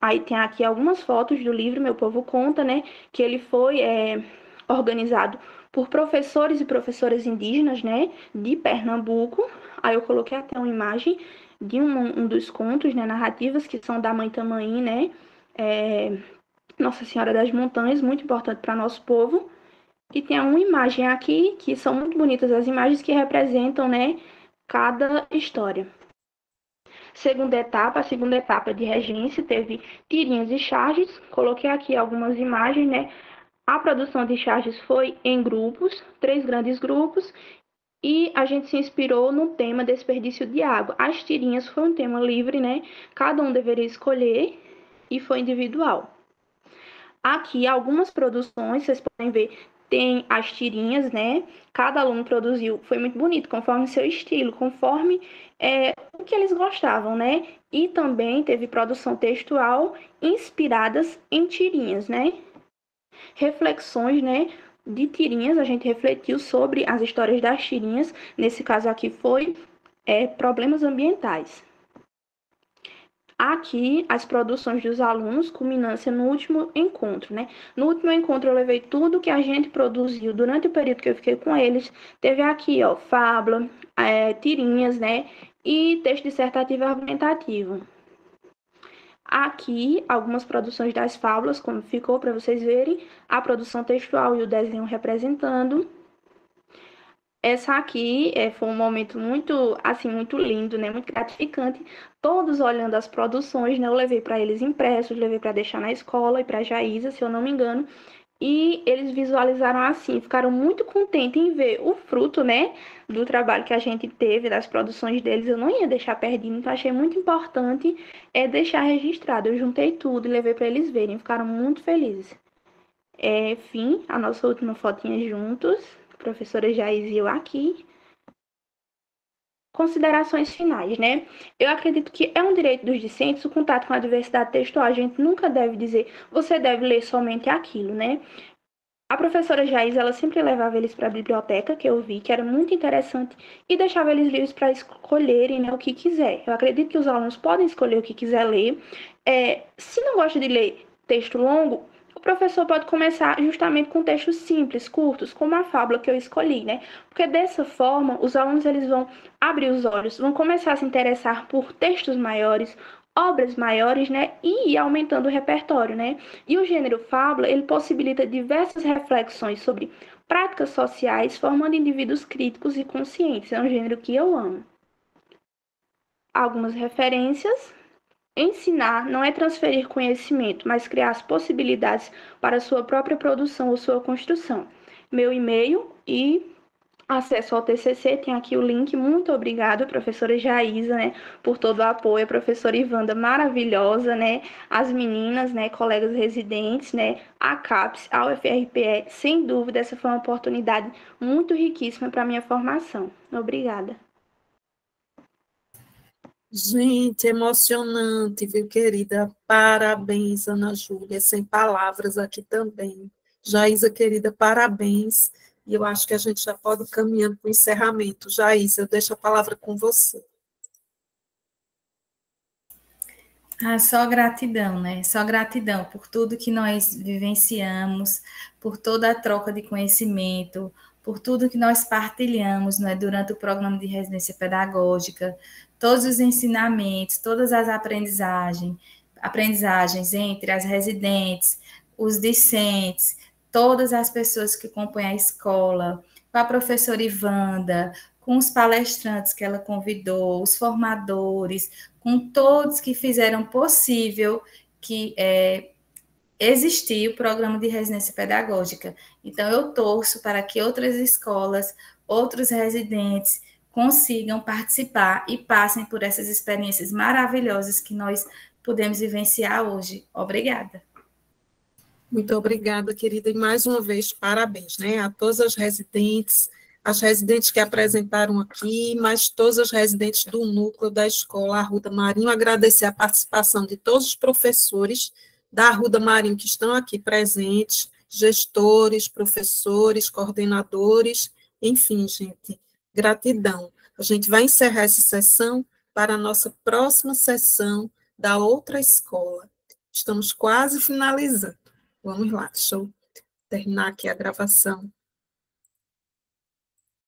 Aí tem aqui algumas fotos do livro Meu Povo Conta, né? Que ele foi organizado por professores e professoras indígenas, né? De Pernambuco. Aí eu coloquei até uma imagem de um dos contos, né? Narrativas que são da Mãe Tamaim, né? Nossa Senhora das Montanhas, muito importante para nosso povo. E tem uma imagem aqui, que são muito bonitas as imagens que representam, né, cada história. A segunda etapa de regência teve tirinhas e charges. Coloquei aqui algumas imagens, né? A produção de charges foi em grupos, 3 grandes grupos, e a gente se inspirou no tema desperdício de água. As tirinhas foi um tema livre, né? Cada um deveria escolher e foi individual. Aqui, algumas produções, vocês podem ver, tem as tirinhas, né? Cada aluno produziu, foi muito bonito, conforme seu estilo, conforme o que eles gostavam, né? E também teve produção textual inspiradas em tirinhas, né? Reflexões, né? De tirinhas, a gente refletiu sobre as histórias das tirinhas. Nesse caso aqui foi problemas ambientais. Aqui, as produções dos alunos, culminância no último encontro, né? No último encontro, eu levei tudo que a gente produziu durante o período que eu fiquei com eles. Teve aqui, ó, fábula, tirinhas, né? E texto dissertativo e argumentativo. Aqui, algumas produções das fábulas, como ficou para vocês verem, a produção textual e o desenho representando. Essa aqui foi um momento muito, assim, muito lindo, né? Muito gratificante. Todos olhando as produções, né? Eu levei para eles impressos, levei para deixar na escola e para Jaísa, se eu não me engano. E eles visualizaram assim, ficaram muito contentes em ver o fruto, né? Do trabalho que a gente teve, das produções deles. Eu não ia deixar perdido, então achei muito importante deixar registrado. Eu juntei tudo e levei para eles verem, ficaram muito felizes. Fim, a nossa última fotinha juntos. Professora Jais e eu aqui. Considerações finais, né? Eu acredito que é um direito dos discentes o contato com a diversidade textual. A gente nunca deve dizer, você deve ler somente aquilo, né? A professora Jais, ela sempre levava eles para a biblioteca, que eu vi, que era muito interessante, e deixava eles livres para escolherem, né, o que quiser. Eu acredito que os alunos podem escolher o que quiser ler. Se não gosta de ler texto longo, o professor pode começar justamente com textos simples, curtos, como a fábula que eu escolhi, né? Porque dessa forma, os alunos eles vão abrir os olhos, vão começar a se interessar por textos maiores, obras maiores, né? E ir aumentando o repertório, né? E o gênero fábula, ele possibilita diversas reflexões sobre práticas sociais, formando indivíduos críticos e conscientes. É um gênero que eu amo. Algumas referências. Ensinar não é transferir conhecimento, mas criar as possibilidades para sua própria produção ou sua construção. Meu e-mail e acesso ao TCC, tem aqui o link. Muito obrigada, professora Jaísa, né, por todo o apoio, a professora Ivanda, maravilhosa, né, as meninas, né, colegas residentes, né, a CAPES, a UFRPE, sem dúvida, essa foi uma oportunidade muito riquíssima para a minha formação. Obrigada. Gente, emocionante, viu, querida? Parabéns, Ana Júlia, sem palavras aqui também. Jaísa, querida, parabéns. E eu acho que a gente já pode ir caminhando para o encerramento. Jaísa, eu deixo a palavra com você. Só gratidão, né? Só gratidão por tudo que nós vivenciamos, por toda a troca de conhecimento, por tudo que nós partilhamos, né, durante o programa de residência pedagógica, todos os ensinamentos, todas as aprendizagens entre as residentes, os discentes, todas as pessoas que compõem a escola, com a professora Ivanda, com os palestrantes que ela convidou, os formadores, com todos que fizeram possível que existir o programa de residência pedagógica. Então, eu torço para que outras escolas, outros residentes consigam participar e passem por essas experiências maravilhosas que nós pudemos vivenciar hoje. Obrigada. Muito obrigada, querida, e mais uma vez, parabéns, né, a todas as residentes que apresentaram aqui, mas todas as residentes do núcleo da Escola Arruda Marinho, agradecer a participação de todos os professores da Arruda Marinho que estão aqui presentes, gestores, professores, coordenadores, enfim, gente, gratidão. A gente vai encerrar essa sessão para a nossa próxima sessão da outra escola. Estamos quase finalizando. Vamos lá, deixa eu terminar aqui a gravação.